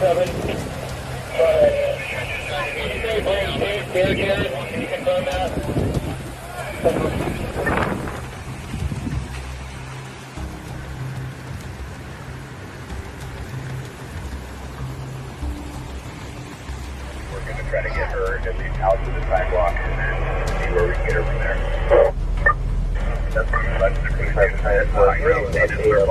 Can you confirm that? We're going to try to get her at least out to the sidewalk and then see where we can get her from there. That's the real estate is where